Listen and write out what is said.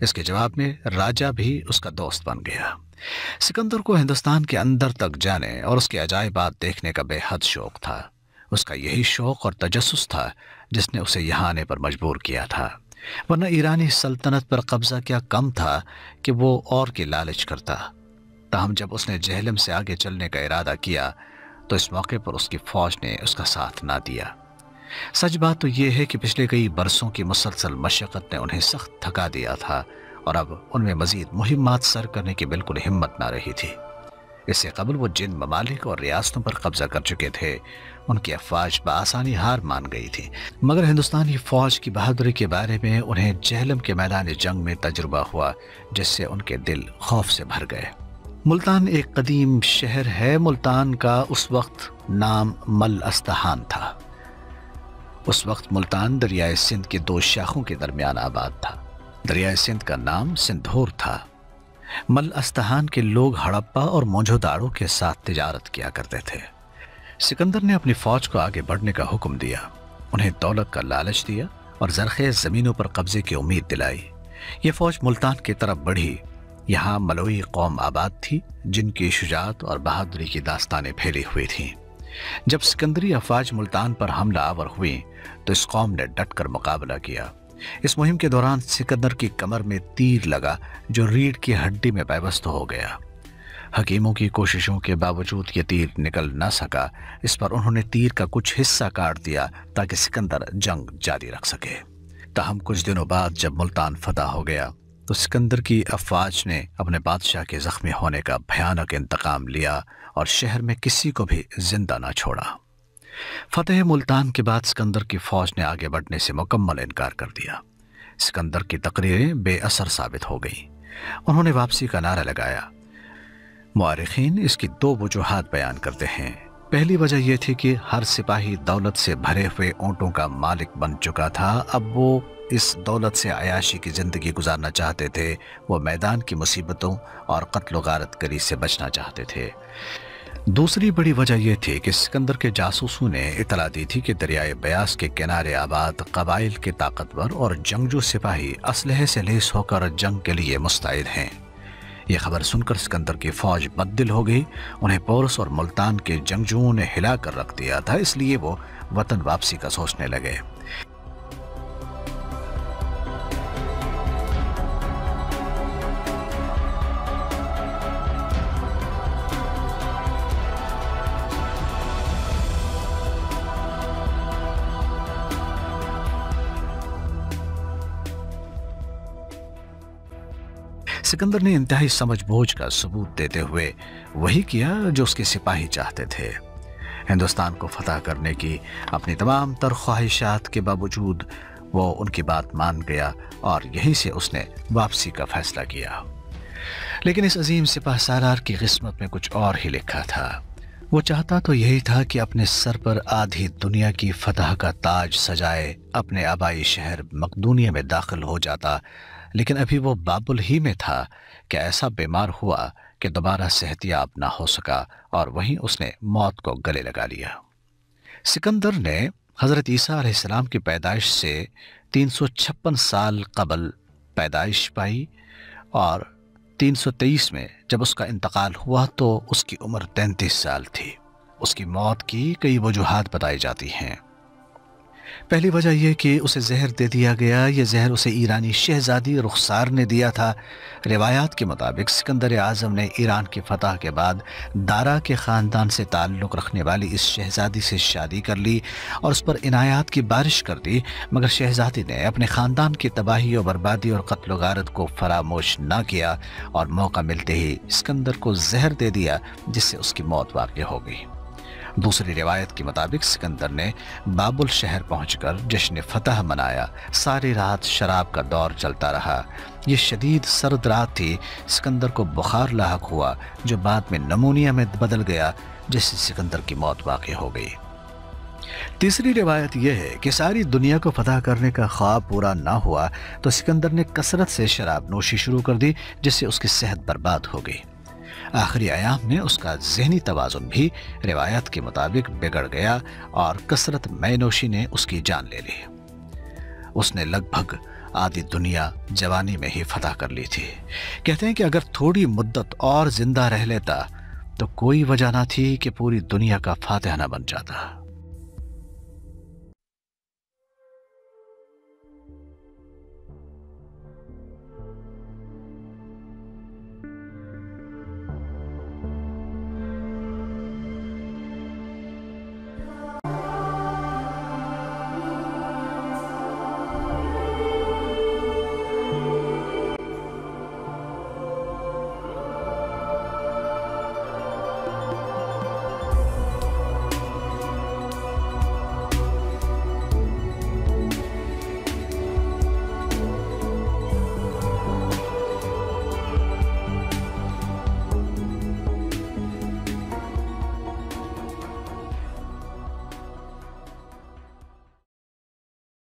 اس کے جواب میں راجہ بھی اس کا دوست بن گیا۔ سکندر کو ہندوستان کے اندر تک جانے اور اس کے عجائبات دیکھنے کا بے حد شوق تھا۔ اس کا یہی شوق اور تجسس تھا جس نے اسے یہاں آنے پر مجبور کیا تھا، ورنہ ایرانی سلطنت پر قبضہ کیا کم تھا کہ وہ اور کی لالچ کرتا۔ تاہم جب اس نے جہلم سے آگے چلنے کا ارادہ کیا تو اس موقع پر اس کی فوج نے اس کا ساتھ نہ دیا۔ سچ بات تو یہ ہے کہ پچھلے کئی برسوں کی مسلسل مشقت نے انہیں سخت تھکا دیا تھا اور اب ان میں مزید مہمات سر کرنے کی بالکل ہمت نہ رہی تھی۔ اس سے قبل وہ جن ممالک اور ریاستوں پر قبضہ کر چکے تھے ان کی افواج بآسانی ہار مان گئی تھی، مگر ہندوستانی فوج کی بہادری کے بارے میں انہیں جہلم کے میدان جنگ میں تجربہ ہوا جس سے ان کے دل خوف سے بھر گئے۔ ملتان ایک قدیم شہر ہے۔ ملتان کا اس وقت نام مل استحان تھا۔ اس وقت ملتان دریائے سندھ کے دو شاخوں کے درمیان آباد تھا۔ دریائے سندھ کا نام سندھور تھا۔ مل استحان کے لوگ ہڑپا اور موجو داڑو کے ساتھ تجارت کیا کرتے تھے۔ سکندر نے اپنی فوج کو آگے بڑھنے کا حکم دیا، انہیں دولت کا لالچ دیا اور زرخیز زمینوں پر قبضے کی امید دلائی۔ یہ فوج ملتان کی طرف بڑھی۔ یہاں ملوئی قوم آباد تھی جن کی شجاعت اور بہادری کی داستانیں پھیلی ہوئی تھیں۔ جب سکندری افواج ملتان پر حملہ آور ہوئی تو اس قوم نے ڈٹ کر مقابلہ کیا۔ اس مہم کے دوران سکندر کی کمر میں تیر لگا جو ریڑھ کی ہڈی میں پیوست ہو گیا۔ حکیموں کی کوششوں کے باوجود یہ تیر نکل نہ سکا۔ اس پر انہوں نے تیر کا کچھ حصہ کاٹ دیا تاکہ سکندر جنگ جاری رکھ سکے۔ تاہم کچھ دنوں بعد جب ملتان فتح ہو گیا تو سکندر کی افواج نے اپنے بادشاہ کے زخمی ہونے کا بھیانک انتقام لیا اور شہر میں کسی کو بھی زندہ نہ چھوڑا۔ فتح ملتان کے بعد سکندر کی فوج نے آگے بڑھنے سے مکمل انکار کر دیا۔ سکندر کی تقریریں بے اثر ثابت ہو گئیں۔ انہوں نے واپسی کا نعرہ لگایا۔ مورخین اس کی دو وجوہات بیان کرتے ہیں۔ پہلی وجہ یہ تھی کہ ہر سپاہی دولت سے بھرے ہوئے اونٹوں کا مالک بن چکا تھا، اب وہ اس دولت سے عیاشی کی زندگی گزارنا چاہتے تھے۔ وہ میدان کی مصیبتوں اور قتل و غارت گری سے بچنا چاہتے تھے۔ دوسری بڑی وجہ یہ تھی کہ سکندر کے جاسوسوں نے اطلاع دی تھی کہ دریائے بیاس کے کنارے آباد قبائل کے طاقتور اور جنگجو سپاہی اسلحے سے لیس ہو کر جنگ کے لیے مستعد ہیں۔ یہ خبر سن کر سکندر کی فوج بددل ہو گئی۔ انہیں پورس اور ملتان کے جنگجوؤں نے ہلا کر رکھ دیا تھا، اس لیے وہ وطن واپسی کا سوچنے لگے۔ سکندر نے انتہائی سمجھ بوجھ کا ثبوت دیتے ہوئے وہی کیا جو اس کے سپاہی چاہتے تھے۔ ہندوستان کو فتح کرنے کی اپنی تمام تر خواہشات کے باوجود وہ ان کی بات مان گیا اور یہیں سے اس نے واپسی کا فیصلہ کیا۔ لیکن اس عظیم سپاہ سالار کی قسمت میں کچھ اور ہی لکھا تھا۔ وہ چاہتا تو یہی تھا کہ اپنے سر پر آدھی دنیا کی فتح کا تاج سجائے اپنے آبائی شہر مقدونیہ میں داخل ہو جاتا، لیکن ابھی وہ بابل ہی میں تھا کہ ایسا بیمار ہوا کہ دوبارہ صحت یاب نہ ہو سکا اور وہیں اس نے موت کو گلے لگا لیا۔ سکندر نے حضرت عیسیٰ علیہ السلام کی پیدائش سے 356 سال قبل پیدائش پائی اور 323 میں جب اس کا انتقال ہوا تو اس کی عمر 33 سال تھی۔ اس کی موت کی کئی وجوہات بتائی جاتی ہیں۔ پہلی وجہ یہ کہ اسے زہر دے دیا گیا۔ یہ زہر اسے ایرانی شہزادی رخسار نے دیا تھا۔ روایات کے مطابق سکندر اعظم نے ایران کی فتح کے بعد دارا کے خاندان سے تعلق رکھنے والی اس شہزادی سے شادی کر لی اور اس پر عنایات کی بارش کر دی، مگر شہزادی نے اپنے خاندان کی تباہی و بربادی اور قتل و غارت کو فراموش نہ کیا اور موقع ملتے ہی سکندر کو زہر دے دیا، جس سے اس کی موت واقع ہو گئی۔ دوسری روایت کے مطابق سکندر نے بابل شہر پہنچ کر جشن فتح منایا۔ ساری رات شراب کا دور چلتا رہا۔ یہ شدید سرد رات تھی۔ سکندر کو بخار لاحق ہوا جو بعد میں نمونیا میں بدل گیا، جس سے سکندر کی موت واقع ہو گئی۔ تیسری روایت یہ ہے کہ ساری دنیا کو فتح کرنے کا خواب پورا نہ ہوا تو سکندر نے کثرت سے شراب نوشی شروع کر دی، جس سے اس کی صحت برباد ہو گئی۔ آخری ایام میں اس کا ذہنی توازن بھی روایت کے مطابق بگڑ گیا اور کثرت مے نوشی نے اس کی جان لے لی۔ اس نے لگ بھگ آدھی دنیا جوانی میں ہی فتح کر لی تھی۔ کہتے ہیں کہ اگر تھوڑی مدت اور زندہ رہ لیتا تو کوئی وجہ نہ تھی کہ پوری دنیا کا فاتح نہ بن جاتا۔